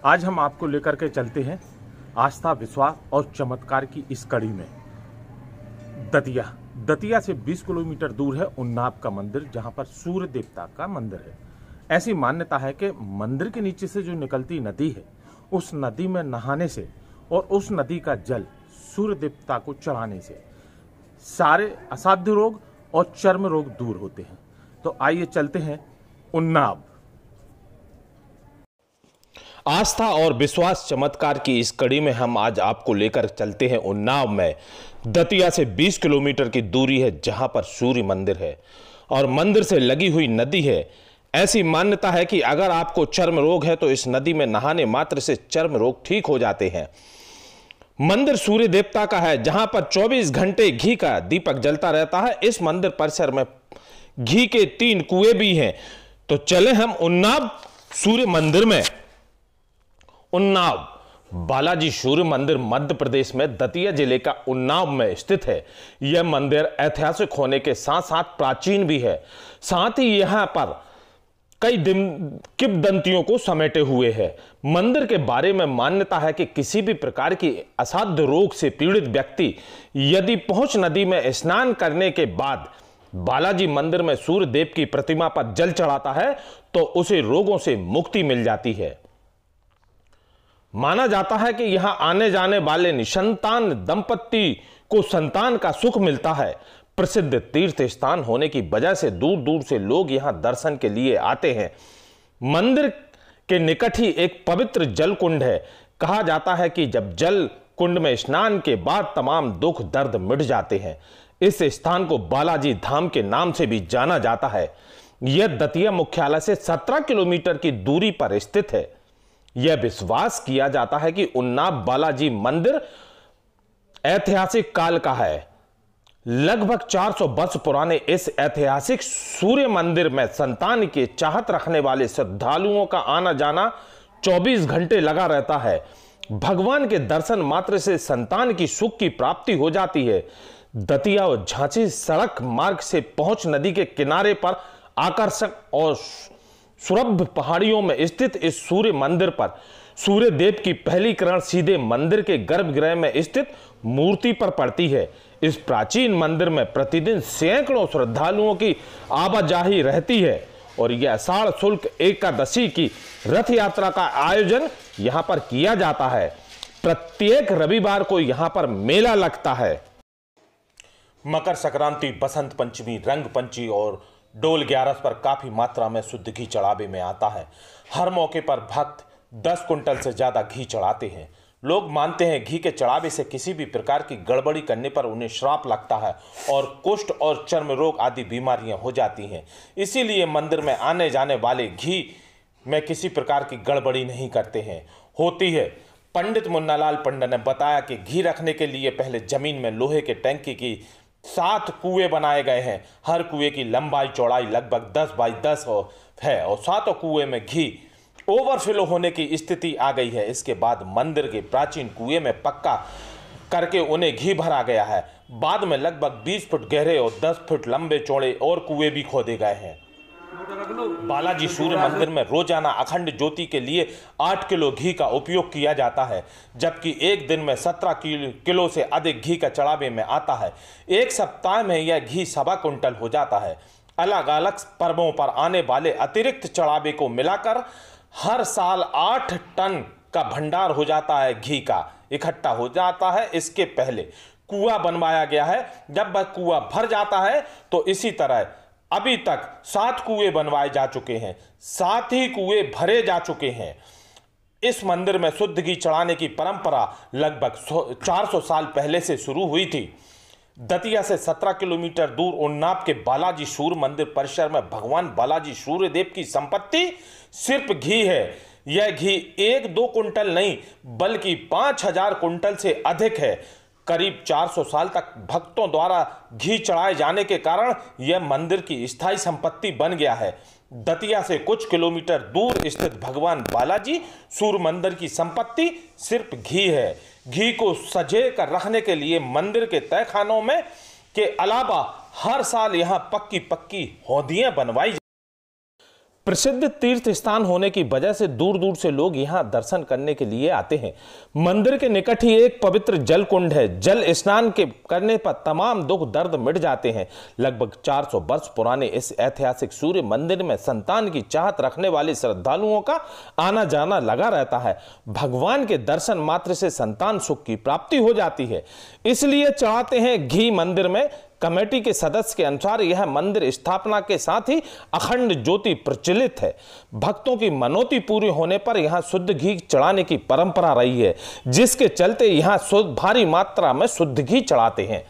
आज हम आपको लेकर के चलते हैं आस्था, विश्वास और चमत्कार की इस कड़ी में दतिया से 20 किलोमीटर दूर है उन्नाव का मंदिर, जहां पर सूर्य देवता का मंदिर है। ऐसी मान्यता है कि मंदिर के नीचे से जो निकलती नदी है, उस नदी में नहाने से और उस नदी का जल सूर्य देवता को चढ़ाने से सारे असाध्य रोग और चर्म रोग दूर होते हैं। तो आइए चलते हैं उन्नाव। आस्था और विश्वास चमत्कार की इस कड़ी में हम आज आपको लेकर चलते हैं उन्नाव में। दतिया से 20 किलोमीटर की दूरी है, जहां पर सूर्य मंदिर है और मंदिर से लगी हुई नदी है। ऐसी मान्यता है कि अगर आपको चर्म रोग है तो इस नदी में नहाने मात्र से चर्म रोग ठीक हो जाते हैं। मंदिर सूर्य देवता का है, जहां पर 24 घंटे घी का दीपक जलता रहता है। इस मंदिर परिसर में घी के 3 कुएं भी हैं। तो चले हम उन्नाव सूर्य मंदिर में। उन्नाव बालाजी सूर्य मंदिर मध्य प्रदेश में दतिया जिले का उन्नाव में स्थित है। यह मंदिर ऐतिहासिक होने के साथ साथ प्राचीन भी है। साथ ही यहां पर कई किंवदंतियों को समेटे हुए है। मंदिर के बारे में मान्यता है कि किसी भी प्रकार की असाध्य रोग से पीड़ित व्यक्ति यदि पहुंच नदी में स्नान करने के बाद बालाजी मंदिर में सूर्य देव की प्रतिमा पर जल चढ़ाता है तो उसे रोगों से मुक्ति मिल जाती है। माना जाता है कि यहां आने जाने वाले निसंतान दंपत्ति को संतान का सुख मिलता है। प्रसिद्ध तीर्थ स्थान होने की वजह से दूर दूर से लोग यहां दर्शन के लिए आते हैं। मंदिर के निकट ही एक पवित्र जल कुंड है। कहा जाता है कि जब जल कुंड में स्नान के बाद तमाम दुख दर्द मिट जाते हैं। इस स्थान को बालाजी धाम के नाम से भी जाना जाता है। यह दतिया मुख्यालय से 17 किलोमीटर की दूरी पर स्थित है। यह विश्वास किया जाता है कि उन्नाव बालाजी मंदिर ऐतिहासिक काल का है। लगभग 400 वर्ष पुराने इस ऐतिहासिक सूर्य मंदिर में संतान की चाहत रखने वाले श्रद्धालुओं का आना जाना 24 घंटे लगा रहता है। भगवान के दर्शन मात्र से संतान की सुख की प्राप्ति हो जाती है। दतिया और झांसी सड़क मार्ग से पहुंच नदी के किनारे पर आकर्षक और सुरभ पहाड़ियों में स्थित इस सूर्य मंदिर पर सूर्य देव की पहली किरण सीधे मंदिर के गर्भगृह में स्थित मूर्ति पर पड़ती है। इस प्राचीन मंदिर में प्रतिदिन सैकड़ों श्रद्धालुओं की आवाजाही रहती है और यह आषाढ़ शुक्ल एकादशी की रथ यात्रा का आयोजन यहां पर किया जाता है। प्रत्येक रविवार को यहां पर मेला लगता है। मकर संक्रांति, बसंत पंचमी, रंग पंचमी और डोल 11 पर काफी मात्रा में शुद्ध घी चढ़ावे में आता है। हर मौके पर भक्त 10 कुंटल से ज्यादा घी चढ़ाते हैं। लोग मानते हैं घी के चढ़ावे से किसी भी प्रकार की गड़बड़ी करने पर उन्हें श्राप लगता है और कुष्ठ और चर्म रोग आदि बीमारियां हो जाती हैं। इसीलिए मंदिर में आने जाने वाले घी में किसी प्रकार की गड़बड़ी नहीं करते हैं होती है। पंडित मुन्नालाल पंडित ने बताया कि घी रखने के लिए पहले जमीन में लोहे के टैंकी की 7 कुएं बनाए गए हैं। हर कुएं की लंबाई चौड़ाई लगभग 10 बाई 10 है और 7 कुएं में घी ओवरफ्लो होने की स्थिति आ गई है। इसके बाद मंदिर के प्राचीन कुएं में पक्का करके उन्हें घी भरा गया है। बाद में लगभग 20 फुट गहरे और 10 फुट लंबे चौड़े और कुएं भी खोदे गए हैं। बालाजी सूर्य मंदिर में रोजाना अखंड ज्योति के लिए 8 किलो घी का उपयोग किया जाता है, जबकि एक दिन में 17 किलो से अधिक घी का चढ़ावे में आता है। एक सप्ताह में यह घी 1.25 कुंटल हो जाता है। अलग अलग पर्वों पर आने वाले अतिरिक्त चढ़ावे को मिलाकर हर साल 8 टन का भंडार हो जाता है, घी का इकट्ठा हो जाता है। इसके पहले कुआं बनवाया गया है। जब वह कुआं भर जाता है तो इसी तरह अभी तक 7 कुएं बनवाए जा चुके हैं, 7 ही कुएं भरे जा चुके हैं। इस मंदिर में शुद्ध घी चढ़ाने की परंपरा लगभग 400 साल पहले से शुरू हुई थी। दतिया से 17 किलोमीटर दूर उन्नाव के बालाजी सूर्य मंदिर परिसर में भगवान बालाजी सूर्य देव की संपत्ति सिर्फ घी है। यह घी 1-2 कुंटल नहीं बल्कि 5000 कुंटल से अधिक है। करीब 400 साल तक भक्तों द्वारा घी चढ़ाए जाने के कारण यह मंदिर की स्थायी संपत्ति बन गया है। दतिया से कुछ किलोमीटर दूर स्थित भगवान बालाजी सूर्य मंदिर की संपत्ति सिर्फ घी है। घी को सजे कर रखने के लिए मंदिर के तहखानों में के अलावा हर साल यहां पक्की हौदियां बनवाई प्रसिद्ध तीर्थ स्थान होने की वजह से दूर दूर से लोग यहां दर्शन करने के लिए आते हैं। मंदिर के निकट ही एक पवित्र जल कुंड है। जल स्नान के करने पर तमाम दुख दर्द मिट जाते हैं। लगभग 400 वर्ष पुराने इस ऐतिहासिक सूर्य मंदिर में संतान की चाहत रखने वाले श्रद्धालुओं का आना जाना लगा रहता है। भगवान के दर्शन मात्र से संतान सुख की प्राप्ति हो जाती है, इसलिए चाहते हैं घी मंदिर में। कमेटी के सदस्य के अनुसार यह मंदिर स्थापना के साथ ही अखंड ज्योति प्रचलित है। भक्तों की मनोती पूरी होने पर यहां शुद्ध घी चढ़ाने की परंपरा रही है, जिसके चलते यहां भारी मात्रा में शुद्ध घी चढ़ाते हैं।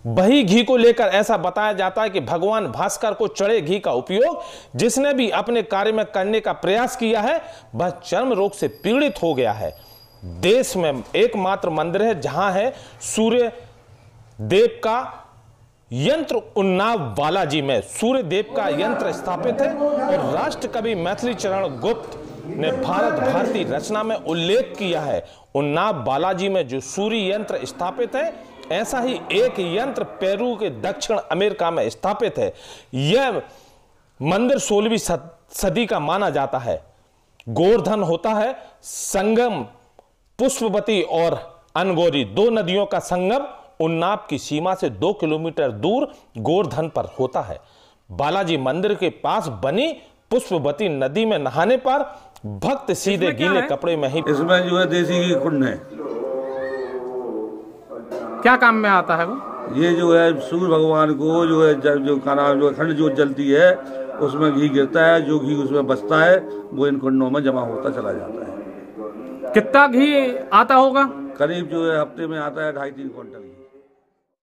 वही घी को लेकर ऐसा बताया जाता है कि भगवान भास्कर को चढ़े घी का उपयोग जिसने भी अपने कार्य में करने का प्रयास किया है वह चर्म रोग से पीड़ित हो गया है। देश में एकमात्र मंदिर है जहां है सूर्य देव का यंत्र। उन्नाव बालाजी में सूर्य देव का यंत्र स्थापित है और राष्ट्र कवि मैथिली चरण गुप्त ने भारत भारती रचना में उल्लेख किया है। उन्नाव बालाजी में जो सूर्य यंत्र स्थापित है, ऐसा ही एक यंत्र पेरू के दक्षिण अमेरिका में स्थापित है। यह मंदिर 16वीं सदी का माना जाता है। गोवर्धन होता है संगम पुष्पवती और अनगोरी, दो नदियों का संगम उन्नाव की सीमा से 2 किलोमीटर दूर गोवर्धन पर होता है। बालाजी मंदिर के पास बनी पुष्पवती नदी में नहाने पर भक्त सीधे गीले कपड़े में ही। इसमें जो है देसी घी कुंड है। क्या काम में आता है वो? ये जो है सूर्य भगवान को जो है जो खाना जो अखंड ज्योत जलती है उसमें घी गिरता है, जो घी उसमें बचता है वो इन कुंडों में जमा होता चला जाता है। कितना घी आता होगा? करीब जो है हफ्ते में आता है 2.5-3 क्विंटल।